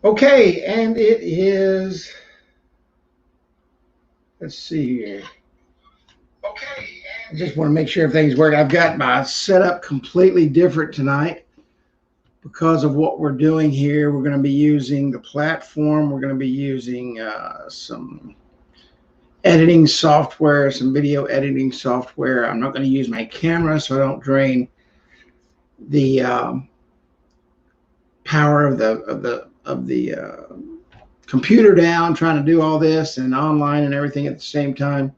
Okay, and it is, let's see here. Okay. I just want to make sure everything's working. I've got my setup completely different tonight because of what we're doing here. We're going to be using the platform. We're going to be using some editing software, some video editing software. I'm not going to use my camera so I don't drain the power of the computer down, trying to do all this and online and everything at the same time.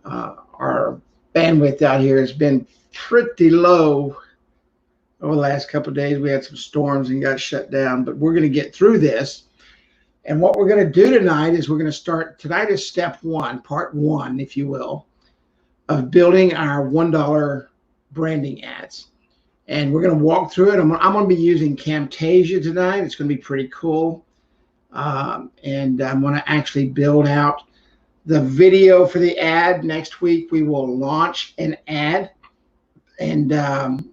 Our bandwidth out here has been pretty low over the last couple of days. We had some storms and got shut down, but we're going to get through this. And what we're going to do tonight is we're going to start. Tonight is step one, part one, if you will, of building our $1 branding ads. And we're going to walk through it. I'm going to be using Camtasia tonight. It's going to be pretty cool. And I'm going to actually build out the video for the ad. Next week, we will launch an ad. And I'm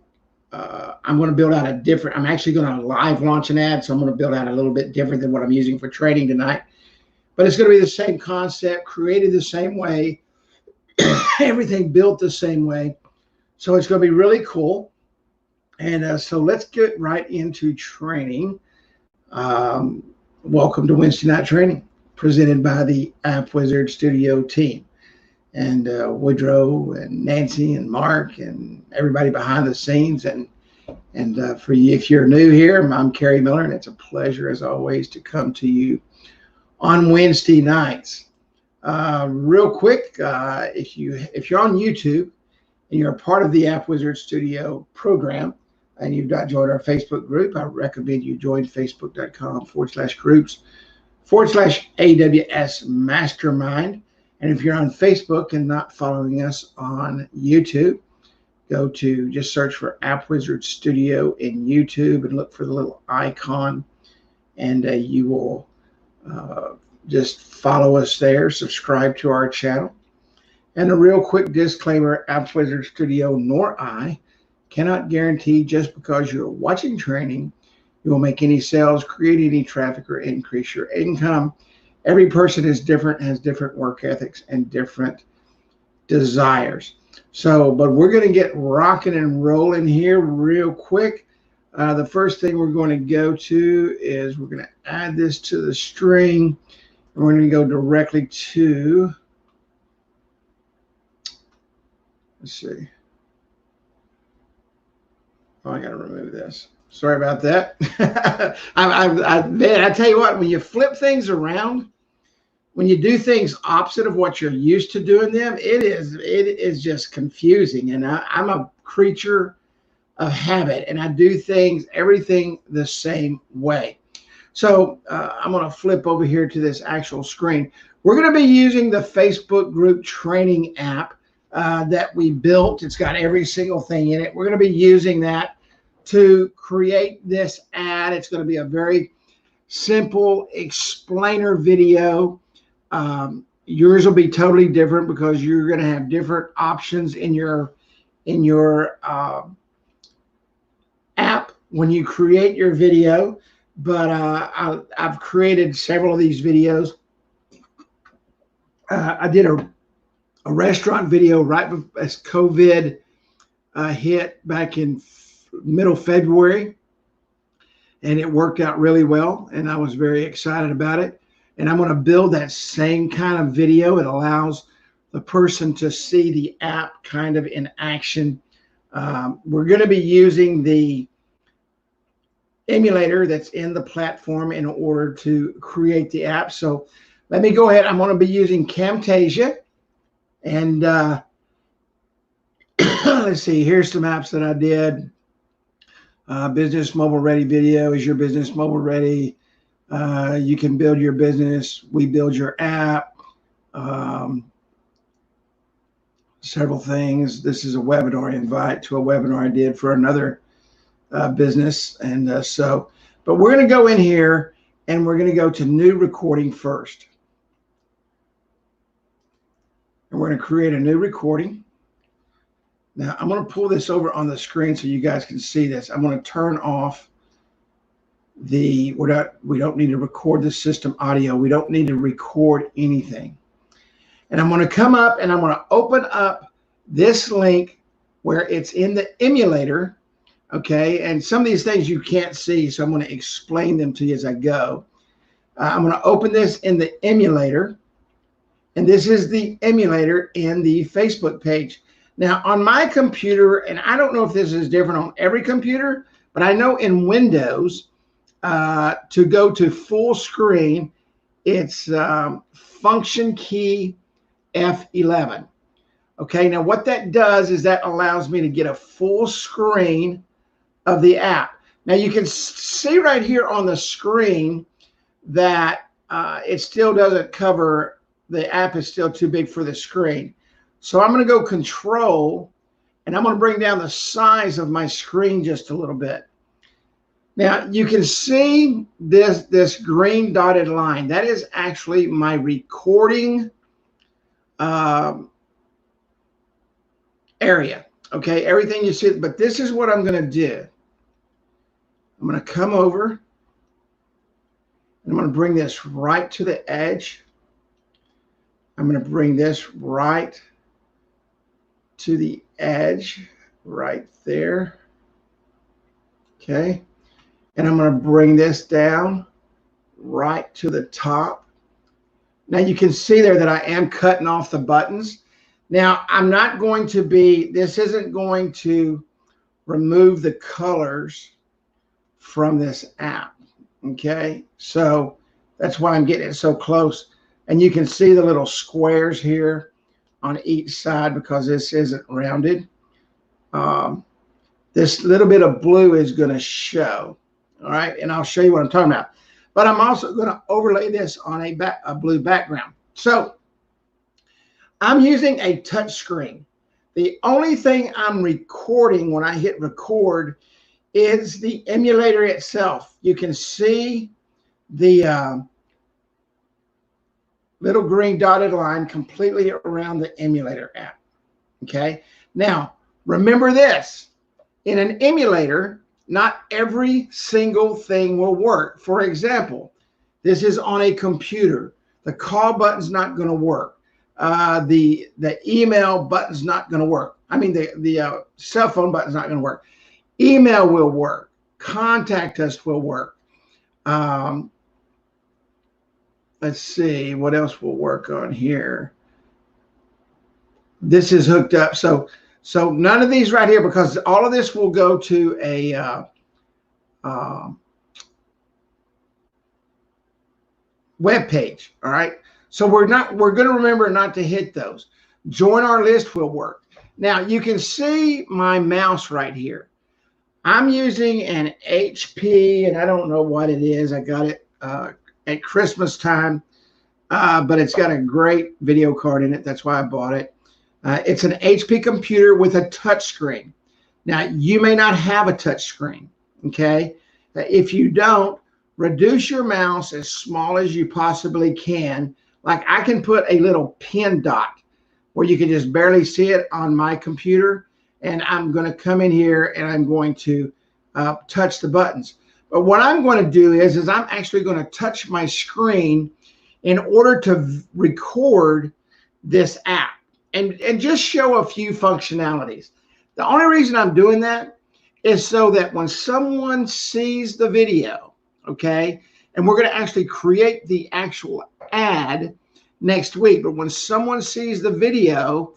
going to build out a different, I'm actually going to live launch an ad. So I'm going to build out a little bit different than what I'm using for trading tonight. But it's going to be the same concept, created the same way, everything built the same way. So it's going to be really cool. And so let's get right into training. Welcome to Wednesday Night Training, presented by the App Wizard Studio team. And Woodrow and Nancy and Mark and everybody behind the scenes. And for you, if you're new here, I'm Kerry Miller, and it's a pleasure, as always, to come to you on Wednesday nights. Real quick, if you're on YouTube and you're a part of the App Wizard Studio program, and you've not joined our Facebook group, I recommend you join facebook.com/groups/AWS Mastermind. And if you're on Facebook and not following us on YouTube, just search for App Wizard Studio in YouTube and look for the little icon, and you will just follow us there, subscribe to our channel. And a real quick disclaimer, App Wizard Studio nor I cannot guarantee just because you're watching training, you will make any sales, create any traffic, or increase your income. Every person is different, has different work ethics and different desires. So, but we're going to get rocking and rolling here real quick. The first thing we're going to go to is we're going to add this to the string. And we're going to go directly to, let's see. Oh, I got to remove this. Sorry about that. Man, I tell you what, when you flip things around, when you do things opposite of what you're used to doing them, it is just confusing. And I'm a creature of habit, and I do everything the same way. So I'm going to flip over here to this actual screen. We're going to be using the Facebook group training app that we built. It's got every single thing in it. We're going to be using that to create this ad. It's going to be a very simple explainer video. Yours will be totally different because you're going to have different options in your app when you create your video. But I've created several of these videos. I did a restaurant video right as COVID hit back in middle February, and it worked out really well, and I was very excited about it. And I'm going to build that same kind of video. It allows the person to see the app kind of in action. We're going to be using the emulator that's in the platform in order to create the app. So let me go ahead. I'm going to be using Camtasia. And let's see, here's some apps that I did. Business mobile ready video. Is your business mobile ready? You can build your business. We build your app. Several things. This is a webinar invite to a webinar I did for another business. And but we're going to go in here and we're going to go to new recording first. And we're going to create a new recording. Now I'm going to pull this over on the screen so you guys can see this. I'm going to turn off we don't need to record the system audio. We don't need to record anything. And I'm going to come up and I'm going to open up this link where it's in the emulator. Okay, and some of these things you can't see, so I'm going to explain them to you as I go. I'm going to open this in the emulator, and this is the emulator in the Facebook page. Now, on my computer, and I don't know if this is different on every computer, but I know in Windows, to go to full screen, it's function key F11. Okay, now what that does is that allows me to get a full screen of the app. Now you can see right here on the screen that it still doesn't cover, the app is still too big for the screen. So I'm going to go Control, and I'm going to bring down the size of my screen just a little bit. Now you can see this green dotted line. That is actually my recording area. Okay, everything you see, but this is what I'm going to do. I'm going to come over, and I'm going to bring this right to the edge. I'm going to bring this right to the edge, right there. Okay, and I'm going to bring this down right to the top. Now you can see there that I am cutting off the buttons. Now, I'm not going to be, this isn't going to remove the colors from this app, okay? So that's why I'm getting it so close. And you can see the little squares here on each side because this isn't rounded. This little bit of blue is going to show, all right? And I'll show you what I'm talking about. But I'm also going to overlay this on a blue background. So I'm using a touch screen. The only thing I'm recording when I hit record is the emulator itself. You can see the little green dotted line completely around the emulator app. Okay. Now, remember this. In an emulator, not every single thing will work. For example, this is on a computer. The call button's not going to work. The email button's not going to work. I mean, the cell phone button's not going to work. Email will work. Contact us will work. Let's see what else will work on here. This is hooked up. So none of these right here, because all of this will go to a web page. All right. So we're going to remember not to hit those. Join our list will work. Now you can see my mouse right here. I'm using an HP, and I don't know what it is. I got it at Christmas time, but it's got a great video card in it. That's why I bought it. It's an HP computer with a touch screen. Now you may not have a touch screen. Okay. If you don't, reduce your mouse as small as you possibly can. Like I can put a little pin dot where you can just barely see it on my computer. And I'm going to come in here and I'm going to touch the buttons. But what I'm going to do is I'm actually going to touch my screen in order to record this app and just show a few functionalities. The only reason I'm doing that is so that when someone sees the video, okay, and we're going to actually create the actual ad next week, but when someone sees the video,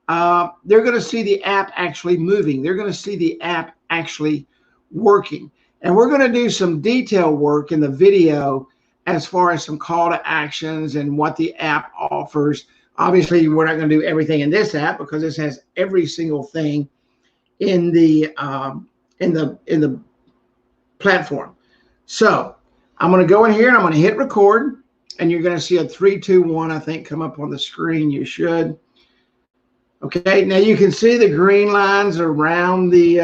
they're going to see the app actually moving. They're going to see the app actually working. And we're going to do some detail work in the video as far as some call to actions and what the app offers. Obviously, we're not going to do everything in this app because this has every single thing in the platform. So I'm going to go in here and I'm going to hit record, and you're going to see a 3, 2, 1, I think, come up on the screen. You should. Okay, now you can see the green lines around the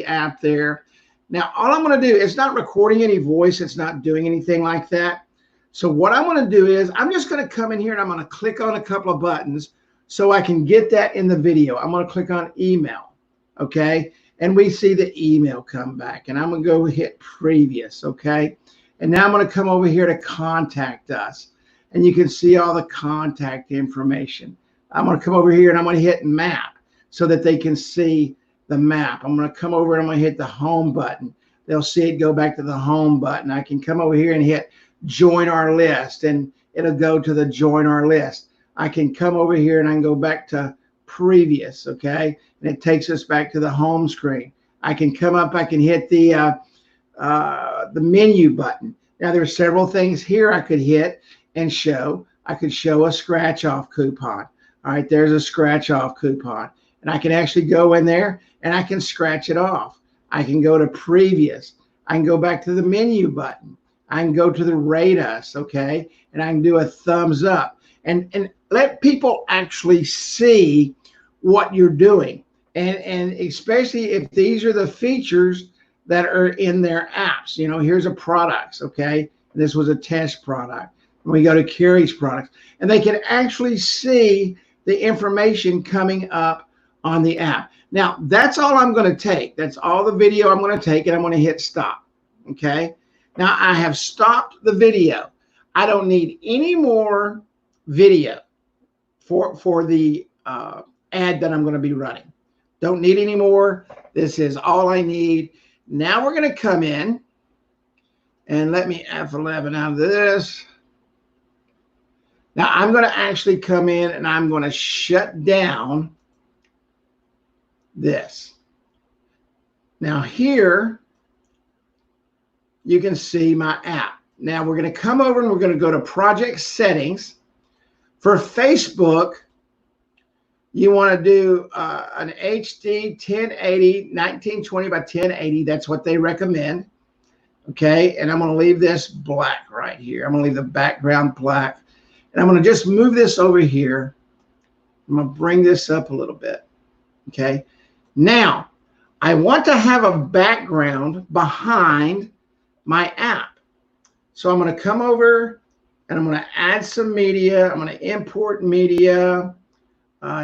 app there. Now, all I'm going to do, it's not recording any voice. It's not doing anything like that. So what I'm going to do is I'm just going to come in here and I'm going to click on a couple of buttons so I can get that in the video. I'm going to click on email, okay? and we see the email come back, and I'm going to go hit previous. Okay. And now I'm going to come over here to contact us, and you can see all the contact information. I'm going to come over here and I'm going to hit map so that they can see the map. I'm going to come over and I'm going to hit the home button. They'll see it go back to the home button. I can come over here and hit join our list, and it'll go to the join our list. I can come over here and I can go back to previous, okay? And it takes us back to the home screen. I can come up, I can hit the menu button. Now there's several things here I could hit and show. I could show a scratch off coupon. All right, there's a scratch off coupon. And I can actually go in there and I can scratch it off. I can go to previous. I can go back to the menu button. I can go to the rate us, okay? And I can do a thumbs up and let people actually see what you're doing. And especially if these are the features that are in their apps. You know, here's a products, okay? This was a test product. We go to Carrie's products, and they can actually see the information coming up on the app. Now, that's all I'm going to take. That's all the video I'm going to take, and I'm going to hit stop, okay? Now, I have stopped the video. I don't need any more video for the ad that I'm going to be running. Don't need any more. This is all I need. Now we're going to come in and let me F11 out of this. Now I'm going to actually come in and I'm going to shut down this. Now here you can see my app. Now we're going to come over and we're going to go to project settings. For Facebook, you want to do an HD 1080, 1920 by 1080. That's what they recommend. Okay, and I'm going to leave this black right here. I'm going to leave the background black. And I'm going to just move this over here. I'm going to bring this up a little bit. Okay, now I want to have a background behind my app. So I'm going to come over and I'm going to add some media. I'm going to import media.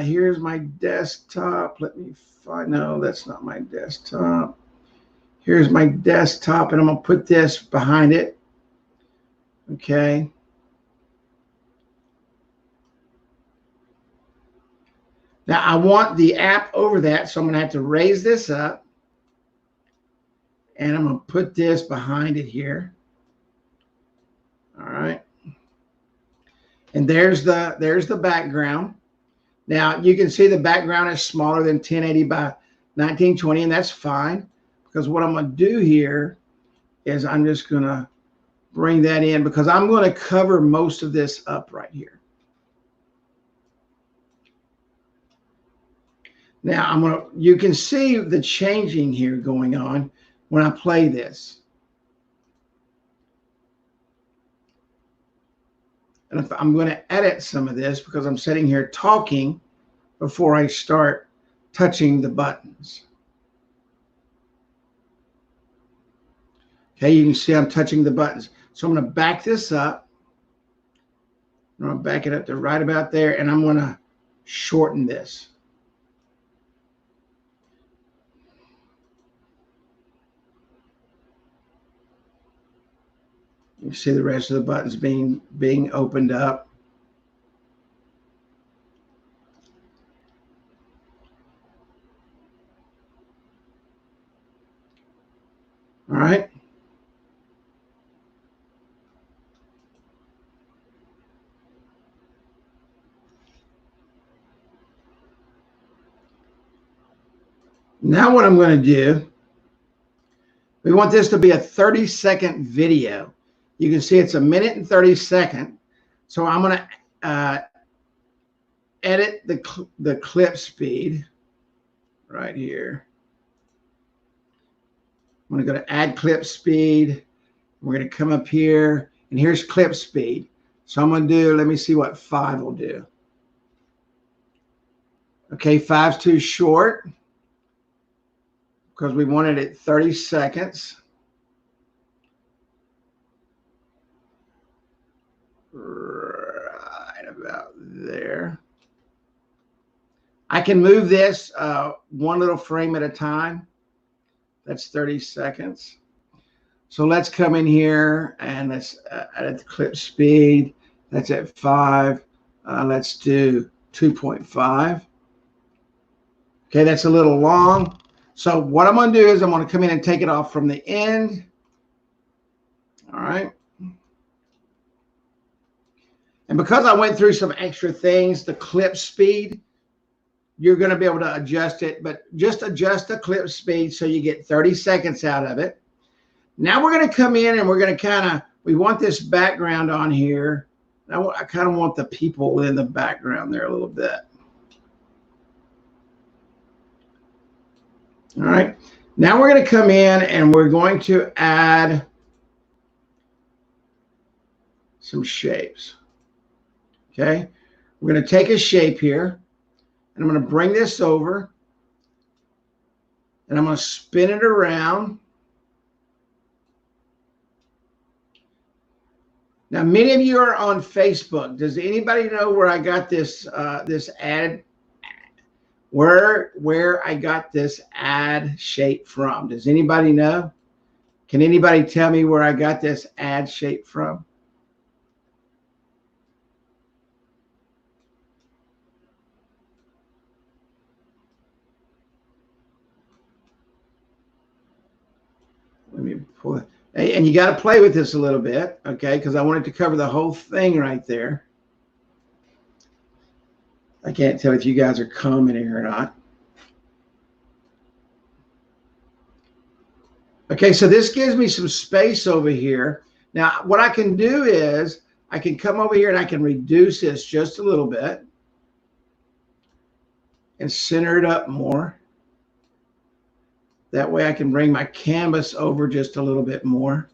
Here's my desktop. Let me find, no, that's not my desktop. Here's my desktop, and I'm going to put this behind it. Okay. Now I want the app over that, so I'm going to have to raise this up, and I'm going to put this behind it here. All right. And there's the background. Now you can see the background is smaller than 1080 by 1920, and that's fine, because what I'm going to do here is I'm just going to bring that in, because I'm going to cover most of this up right here. Now you can see the changing here going on when I play this. And if I'm going to edit some of this, because I'm sitting here talking before I start touching the buttons. Okay, you can see I'm touching the buttons. So I'm going to back this up. I'm going to back it up to right about there, and I'm going to shorten this. You see the rest of the buttons being opened up. All right. Now what I'm going to do, we want this to be a 30-second video. You can see it's 1 minute and 30 seconds. So I'm going to edit the clip speed right here. I'm going to go to add clip speed. We're going to come up here, and here's clip speed. So I'm going to do, let me see what 5 will do. Okay, 5's too short because we wanted it 30 seconds. Right about there. I can move this one little frame at a time. That's 30 seconds. So let's come in here and let's add the clip speed. That's at 5. Let's do 2.5. Okay, that's a little long. So what I'm going to do is I'm going to come in and take it off from the end. All right. And because I went through some extra things, the clip speed, you're going to be able to adjust it, but just adjust the clip speed so you get 30 seconds out of it. Now we're going to come in and we're going to we want this background on here. I kind of want the people in the background there a little bit. All right. Now we're going to come in and we're going to add some shapes. Okay. We're going to take a shape here and I'm going to bring this over and I'm going to spin it around. Now, many of you are on Facebook. Does anybody know where I got this this ad? Where I got this ad shape from? Does anybody know? Can anybody tell me where I got this ad shape from? Let me pull it. And you got to play with this a little bit, okay? Because I wanted to cover the whole thing right there. I can't tell if you guys are commenting or not. Okay, so this gives me some space over here. Now, what I can do is I can come over here and I can reduce this just a little bit and center it up more. That way I can bring my canvas over just a little bit more.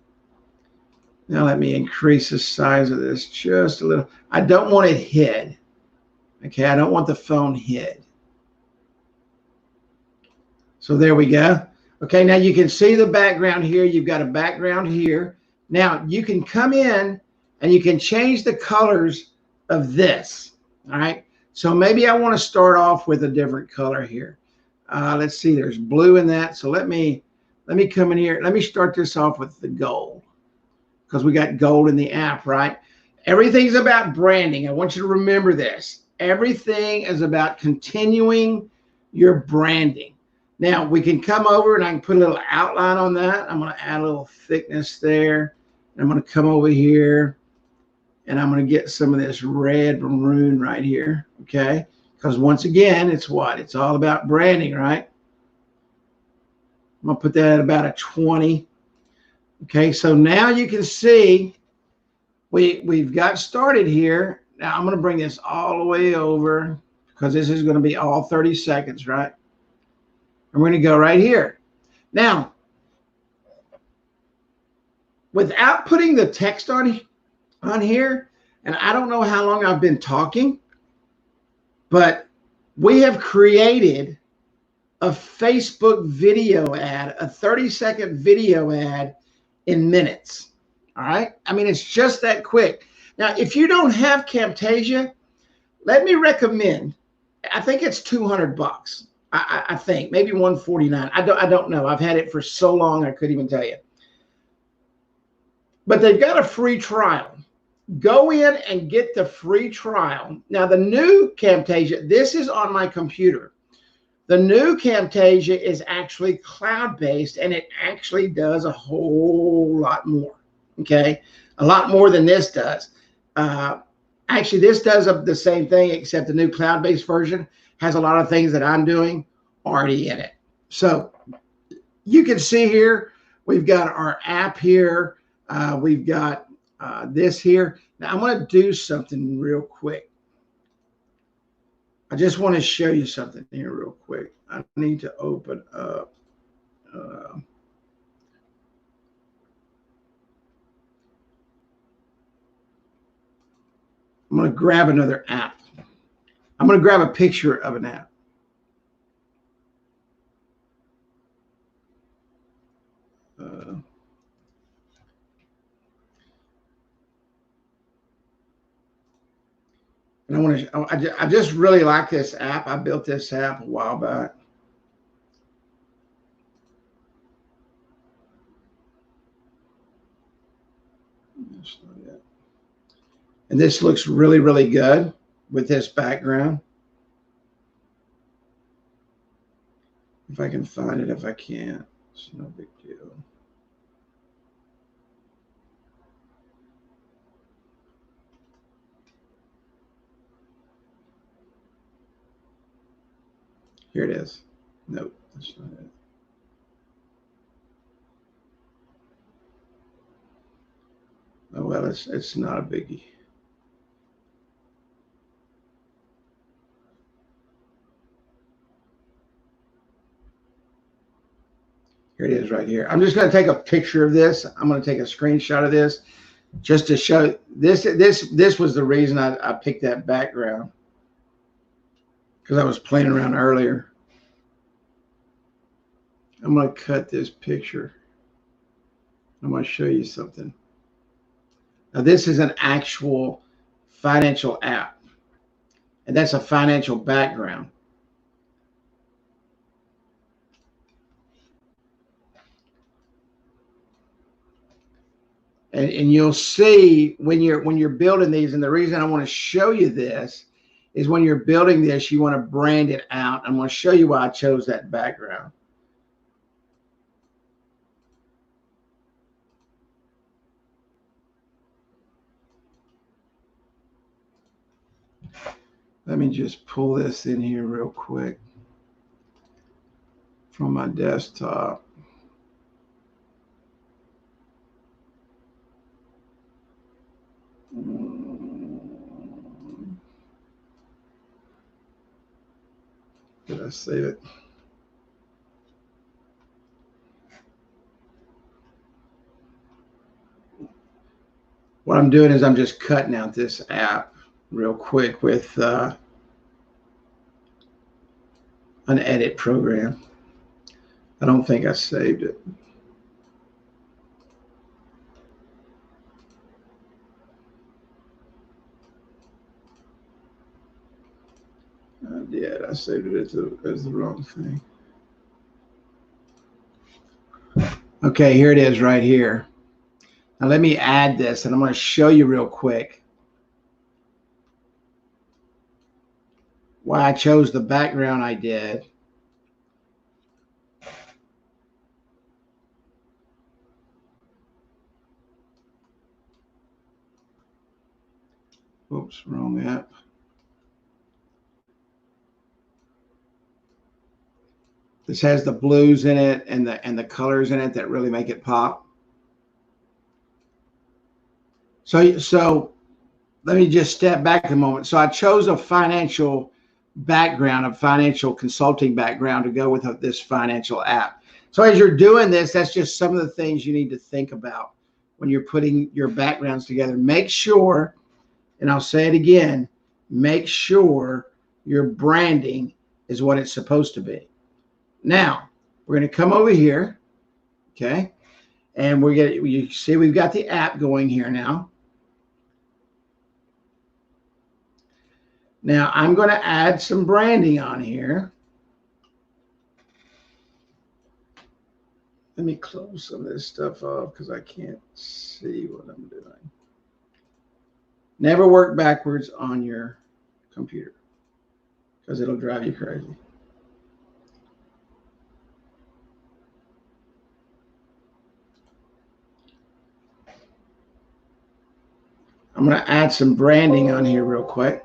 Now let me increase the size of this just a little. I don't want it hid. Okay, I don't want the phone hid. So there we go. Okay, now you can see the background here. You've got a background here. Now you can come in and you can change the colors of this. All right, so maybe I want to start off with a different color here. Let's see, there's blue in that. So let me come in here. Let me start this off with the gold because we got gold in the app, right? Everything's about branding. I want you to remember this. Everything is about continuing your branding. Now we can come over and I can put a little outline on that. I'm going to add a little thickness there. I'm going to come over here and I'm going to get some of this red maroon right here. Okay. Because once again, it's what? It's all about branding, right? I'm going to put that at about a 20. Okay, so now you can see we've got started here. Now I'm going to bring this all the way over because this is going to be all 30 seconds, right? And we're going to go right here. Now, without putting the text on here, and I don't know how long I've been talking, but we have created a Facebook video ad, a 30-second video ad in minutes. All right. I mean, it's just that quick. Now, if you don't have Camtasia, let me recommend, I think it's $200. I think maybe $149. I don't know. I've had it for so long, I couldn't even tell you. But they've got a free trial. Go in and get the free trial. Now, the new Camtasia, this is on my computer. The new Camtasia is actually cloud-based, and it actually does a whole lot more, okay? A lot more than this does. Actually, this does the same thing, except the new cloud-based version has a lot of things that I'm doing already in it. So you can see here, we've got our app here. We've got this here. Now I'm going to do something real quick. I just want to show you something here real quick. I need to open up. I'm going to grab another app. I'm going to grab a picture of an app. And I just really like this app. I built this app a while back. That's not it. And this looks really, really good with this background. If I can find it, if I can't, it's no big deal. Here it is. Nope, that's not it. Oh, well, it's not a biggie. Here it is right here. I'm just going to take a picture of this. I'm going to take a screenshot of this just to show this. This was the reason I picked that background, because I was playing around earlier. I'm going to cut this picture. I'm going to show you something. Now, this is an actual financial app, and that's a financial background. And you'll see when you're building these, and the reason I want to show you this is when you're building this, you want to brand it out. I'm going to show you why I chose that background. Let me just pull this in here real quick from my desktop. Did I save it? What I'm doing is I'm just cutting out this app real quick with an edit program. I don't think I saved it. I did. I saved it as the wrong thing. Okay, here it is right here. Now let me add this, and I'm going to show you real quick why I chose the background I did. Oops, wrong app. This has the blues in it and the colors in it that really make it pop. So let me just step back a moment. So I chose a financial background, a financial consulting background to go with this financial app. So as you're doing this, that's just some of the things you need to think about when you're putting your backgrounds together. Make sure, and I'll say it again, make sure your branding is what it's supposed to be. Now, we're going to come over here, okay? And you see we've got the app going here now. Now, I'm going to add some branding on here. Let me close some of this stuff off because I can't see what I'm doing. Never work backwards on your computer because it'll drive you crazy. I'm going to add some branding on here real quick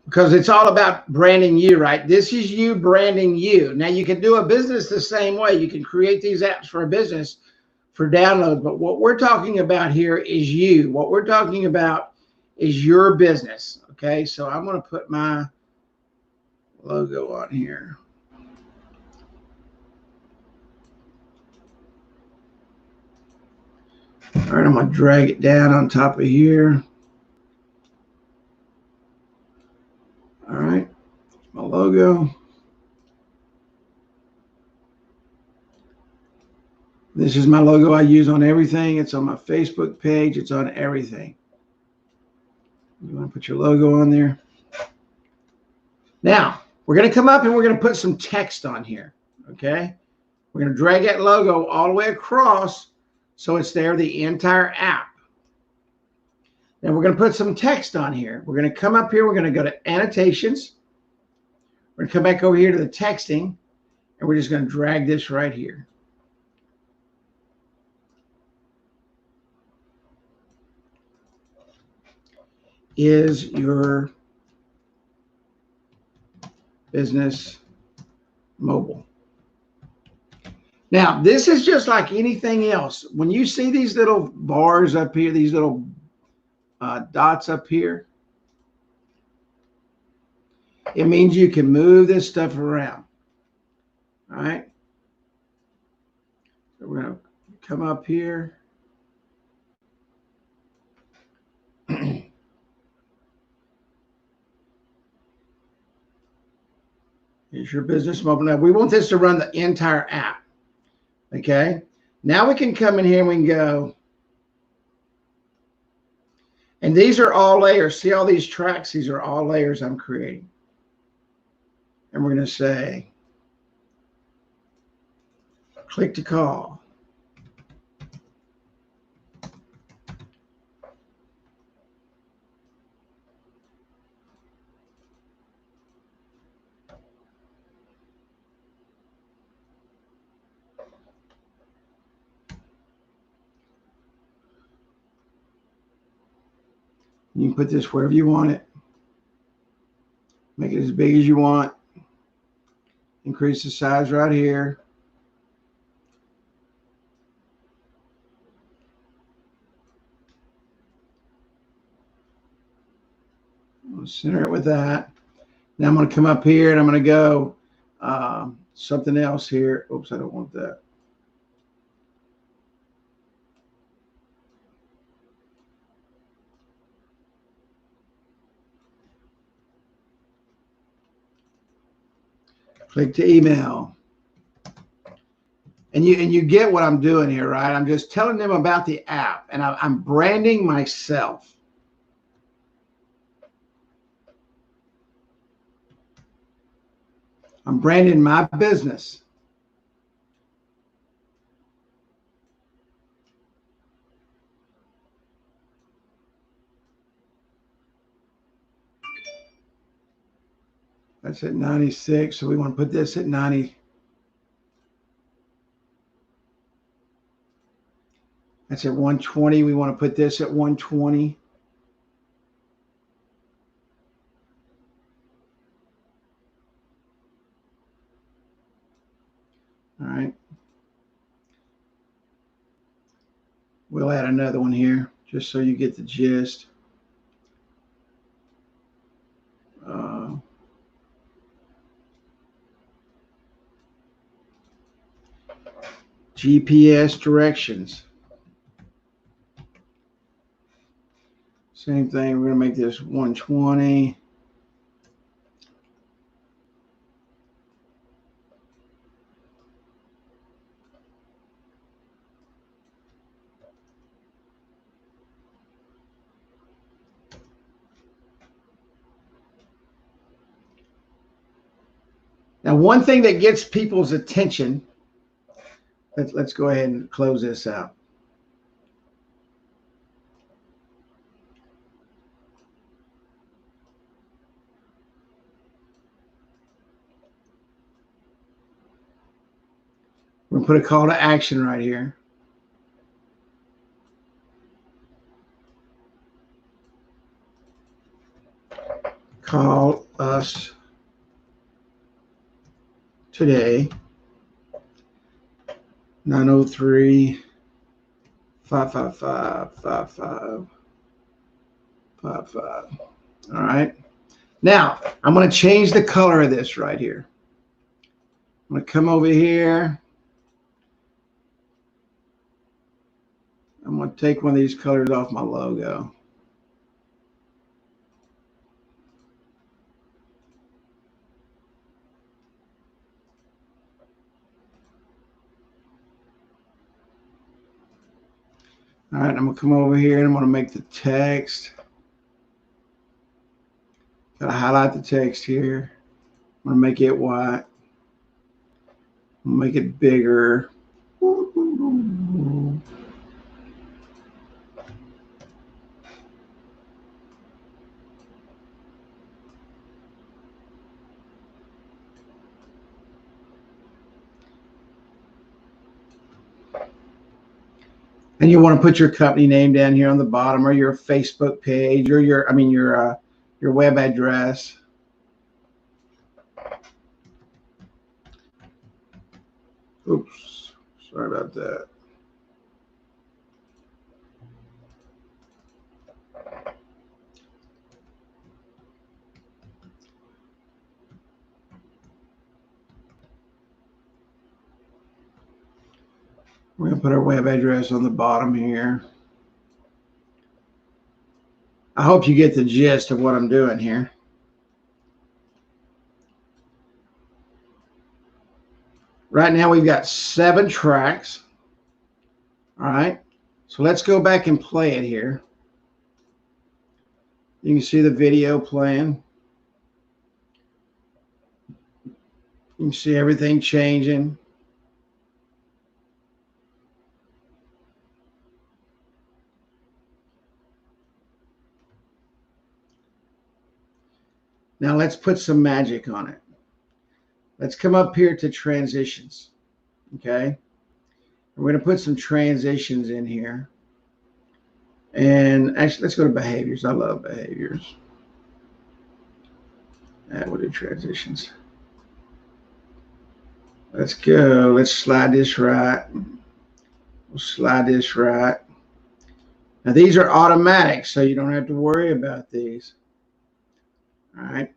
because it's all about branding you, right? This is you branding you. Now, you can do a business the same way. You can create these apps for a business for download, but what we're talking about here is you. What we're talking about is your business, okay? So I'm going to put my logo on here. All right, I'm going to drag it down on top of here. All right, my logo. This is my logo I use on everything. It's on my Facebook page. It's on everything. You want to put your logo on there. Now, we're going to come up and we're going to put some text on here, okay? We're going to drag that logo all the way across So it's there, the entire app. Now we're going to put some text on here. We're going to come up here. We're going to go to annotations. We're going to come back over here to the texting, and we're just going to drag this right here. Is your business mobile? Now, this is just like anything else. When you see these little bars up here, these little dots up here, it means you can move this stuff around. All right. So we're going to come up here. Here's your business mobile. Now, we want this to run the entire app. Okay. Now we can come in here and we can go. And these are all layers. See all these tracks? These are all layers I'm creating. And we're going to say, click to call. You can put this wherever you want it. Make it as big as you want. Increase the size right here. I'll center it with that. Now I'm going to come up here and I'm going to go something else here. Oops, I don't want that. Click to email. And you get what I'm doing here, right? I'm just telling them about the app, and I'm branding myself. I'm branding my business. That's at 96, so we want to put this at 90. That's at 120. We want to put this at 120. All right. We'll add another one here just so you get the gist. GPS directions. Same thing. We're going to make this 120. Now, one thing that gets people's attention, let's go ahead and close this out. We're going to put a call to action right here. Call us today, 903-555-5555. All right. Now, I'm going to change the color of this right here. I'm going to come over here. I'm going to take one of these colors off my logo. All right, I'm going to come over here and I'm going to make the text. Got to highlight the text here. I'm going to make it white. I'm going to make it bigger. And you want to put your company name down here on the bottom, or your Facebook page, or your web address. Oops, sorry about that. We're going to put our web address on the bottom here. I hope you get the gist of what I'm doing here. Right now we've got 7 tracks. All right, so let's go back and play it here. You can see the video playing. You can see everything changing. Now let's put some magic on it. Let's come up here to transitions, okay? We're going to put some transitions in here. And actually, let's go to behaviors. I love behaviors. And we'll do transitions. Let's go. Let's slide this right. We'll slide this right. Now, these are automatic, so you don't have to worry about these. All right.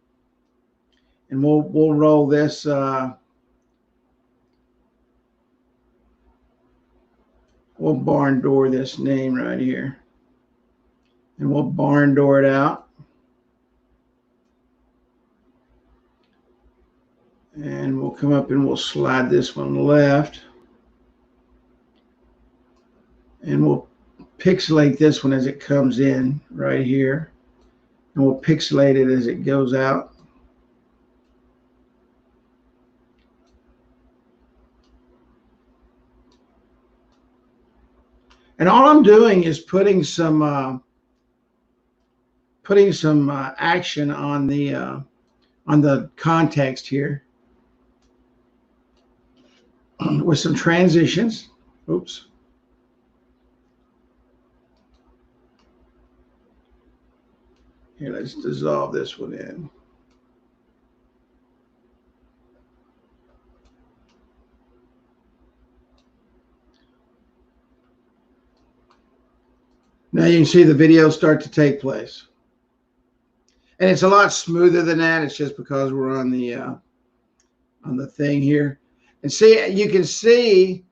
And we'll roll this we'll barn door this name right here. And we'll barn door it out. And we'll come up and we'll slide this one left. And we'll pixelate this one as it comes in right here. And we'll pixelate it as it goes out. And all I'm doing is putting some action on the context here with some transitions. Oops. Here, let's dissolve this one in. Now you can see the video start to take place. And it's a lot smoother than that. It's just because we're on the thing here. And see, you can see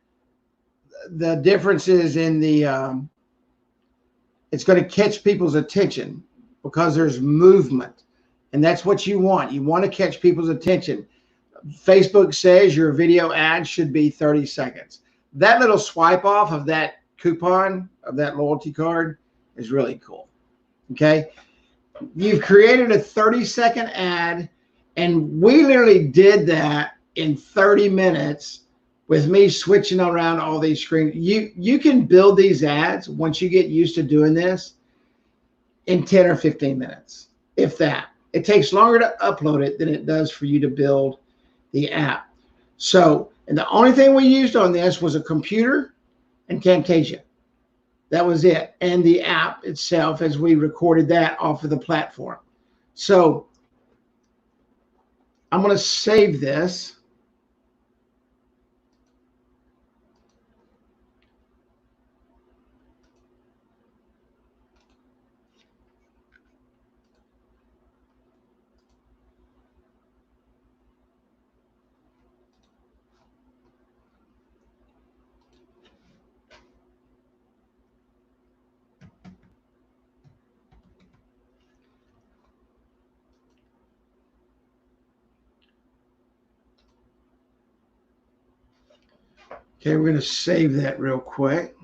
the differences in the, it's going to catch people's attention because there's movement. And that's what you want. You want to catch people's attention. Facebook says your video ad should be 30 seconds. That little swipe off of that coupon, of that loyalty card, is really cool. Okay. You've created a 30-second ad, and we literally did that in 30 minutes with me switching around all these screens. You can build these ads once you get used to doing this in 10 or 15 minutes, if that. It takes longer to upload it than it does for you to build the app. So, and the only thing we used on this was a computer and Camtasia. That was it. And the app itself, as we recorded that off of the platform. So I'm going to save this. Okay, we're going to save that real quick.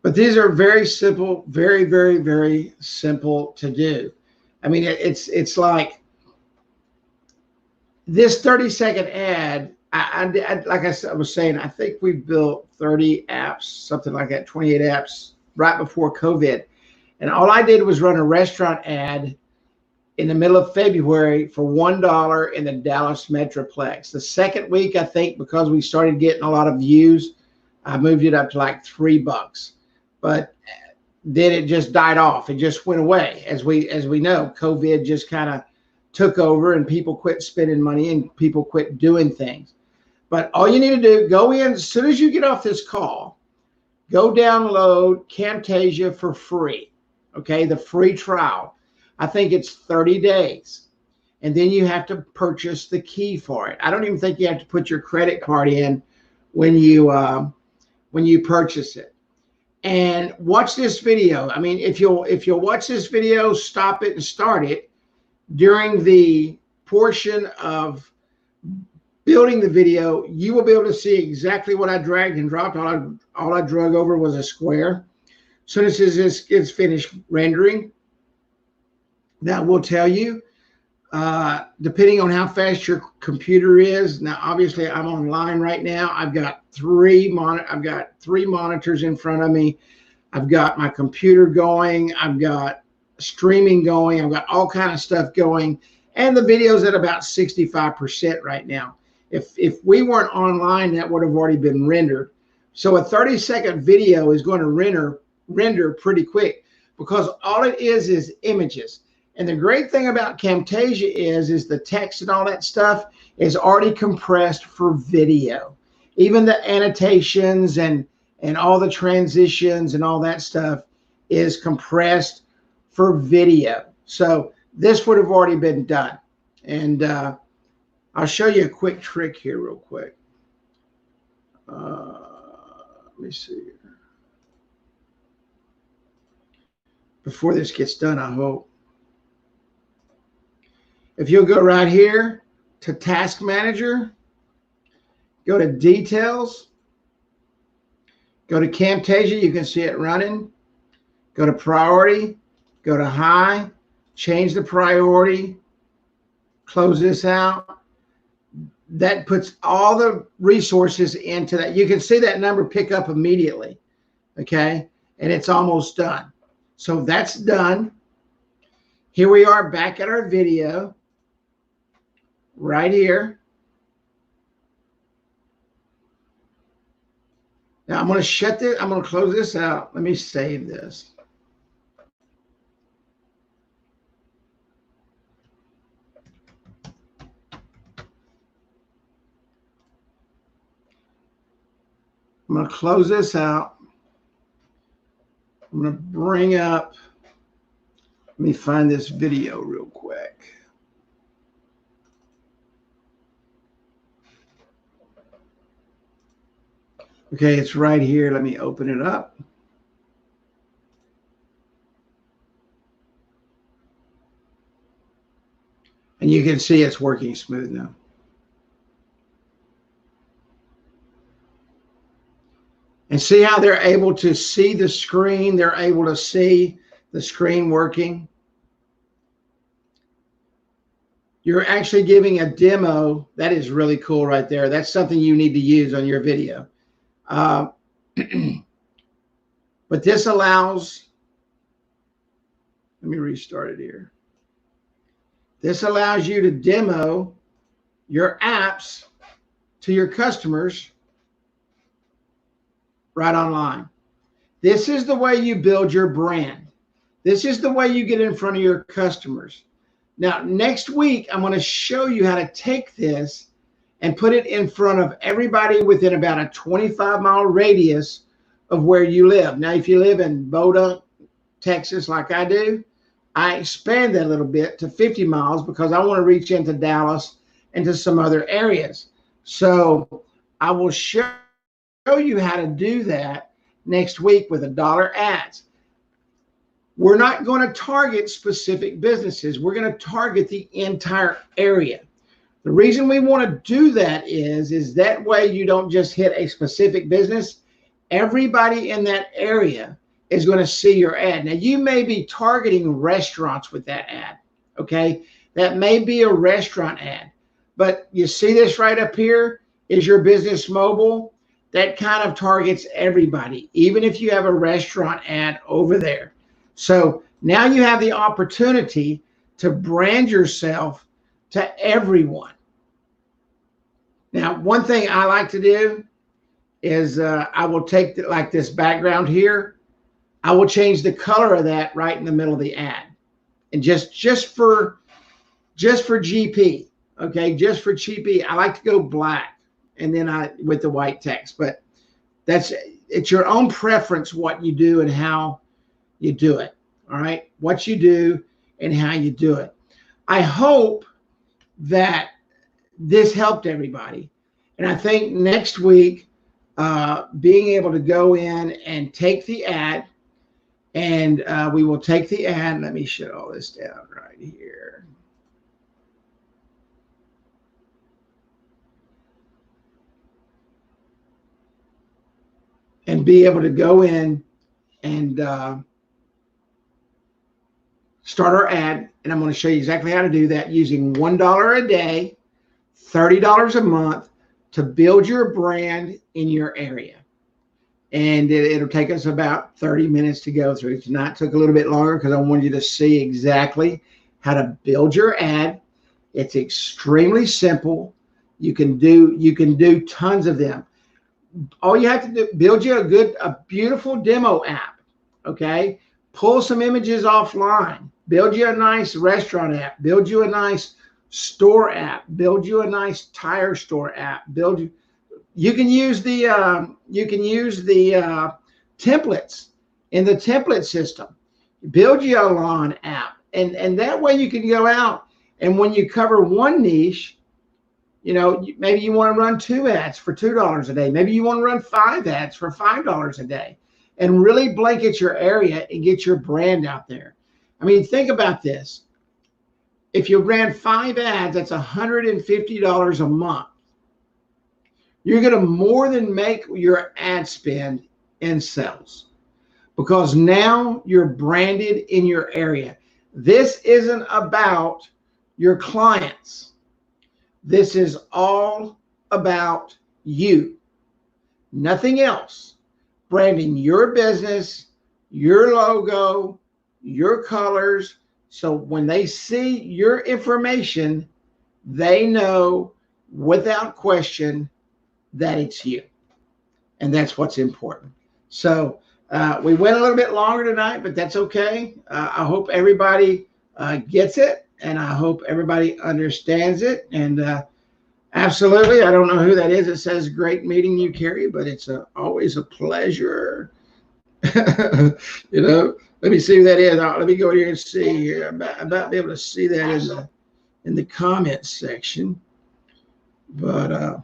But these are very simple, very, very, very simple to do. I mean, it's like this 30-second ad. Like I was saying, I think we built 30 apps, something like that, 28 apps right before COVID. And all I did was run a restaurant ad in the middle of February for $1 in the Dallas Metroplex. The second week, I think, because we started getting a lot of views, I moved it up to like $3. But then it just died off. It just went away. As we know, COVID just kind of took over and people quit spending money and people quit doing things. But all you need to do, go in as soon as you get off this call, go download Camtasia for free. Okay, the free trial. I think it's 30 days. And then you have to purchase the key for it. I don't even think you have to put your credit card in when you purchase it. And watch this video. I mean, if you'll watch this video, stop it and start it during the portion of building the video, you will be able to see exactly what I dragged and dropped. All I drug over was a square. As soon as this gets finished rendering, that will tell you, depending on how fast your computer is. Now, obviously, I'm online right now. I've got three monitors in front of me. I've got my computer going. I've got streaming going. I've got all kind of stuff going. And the video's at about 65% right now. If we weren't online, that would have already been rendered. So a 30-second video is going to render pretty quick because all it is images. And the great thing about Camtasia is the text and all that stuff is already compressed for video. Even the annotations and all the transitions and all that stuff is compressed for video. So this would have already been done. And I'll show you a quick trick here real quick. Let me see. Before this gets done, I hope. If you'll go right here to Task Manager, go to Details, go to Camtasia, you can see it running. Go to Priority, go to High, change the priority, close this out. That puts all the resources into that. You can see that number pick up immediately, okay? And it's almost done. So that's done. Here we are back at our video. Right here. Now I'm going to shut this. I'm going to close this out. Let me save this. I'm going to close this out. I'm going to bring up, let me find this video real quick. Okay, it's right here. Let me open it up. And you can see it's working smooth now. And see how they're able to see the screen? They're able to see the screen working. You're actually giving a demo. That is really cool right there. That's something you need to use on your video. But this allows, let me restart it here. This allows you to demo your apps to your customers right online. This is the way you build your brand. This is the way you get in front of your customers. Now, next week, I'm going to show you how to take this and put it in front of everybody within about a 25-mile radius of where you live. Now, if you live in Boda, Texas, like I do, I expand that a little bit to 50 miles because I want to reach into Dallas and to some other areas. So I will show you how to do that next week with $1 ads. We're not going to target specific businesses. We're going to target the entire area. The reason we want to do that is that way you don't just hit a specific business. Everybody in that area is going to see your ad. Now, you may be targeting restaurants with that ad, okay? That may be a restaurant ad. But you see this right up here is your business mobile. That kind of targets everybody, even if you have a restaurant ad over there. So now you have the opportunity to brand yourself to everyone. Now, one thing I like to do is I will take like this background here. I will change the color of that right in the middle of the ad, and just for GP, okay, just for GP, I like to go black, and then with the white text. But it's your own preference what you do and how you do it. All right, what you do and how you do it. I hope that this helped everybody, and I think next week, being able to go in and take the ad, and we will take the ad. Let me shut all this down right here. And be able to go in and start our ad. And I'm going to show you exactly how to do that using $1 a day, $30 a month to build your brand in your area. And it'll take us about 30 minutes to go through. Tonight took a little bit longer because I wanted you to see exactly how to build your ad. It's extremely simple. You can do tons of them. All you have to do, build you a beautiful demo app, okay? Pull some images offline. Build you a nice restaurant app. Build you a nice store app. Build you a nice tire store app. You can use the templates in the template system. Build you a lawn app, and that way you can go out, and when you cover one niche, maybe you want to run 2 ads for $2 a day. Maybe you want to run 5 ads for $5 a day, and really blanket your area and get your brand out there. I mean, think about this. If you ran 5 ads, that's $150 a month. You're going to more than make your ad spend in sales, because now you're branded in your area. This isn't about your clients. This is all about you, nothing else. Branding your business, your logo, your colors. So when they see your information, they know without question that it's you. And that's what's important. So we went a little bit longer tonight, but that's okay. I hope everybody gets it. And I hope everybody understands it. And absolutely, I don't know who that is. It says great meeting you, Carrie, but it's always a pleasure. Let me see who that is. Let me go here and see here. I'm about to be able to see that in the comments section. But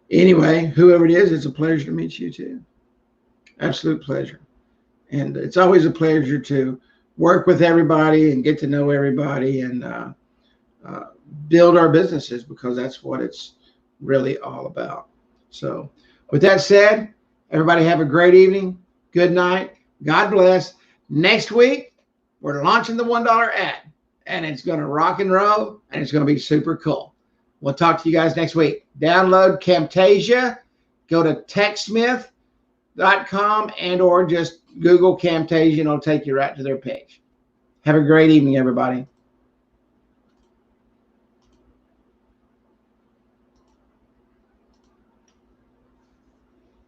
anyway, whoever it is, it's a pleasure to meet you too. Absolute pleasure. And it's always a pleasure to work with everybody and get to know everybody and build our businesses, because that's what it's really all about. So with that said, everybody have a great evening. Good night. God bless. Next week, we're launching the $1 ad, and it's going to rock and roll, and it's going to be super cool. We'll talk to you guys next week. Download Camtasia. Go to techsmith.com and or just Google Camtasia, and it'll take you right to their page. Have a great evening, everybody.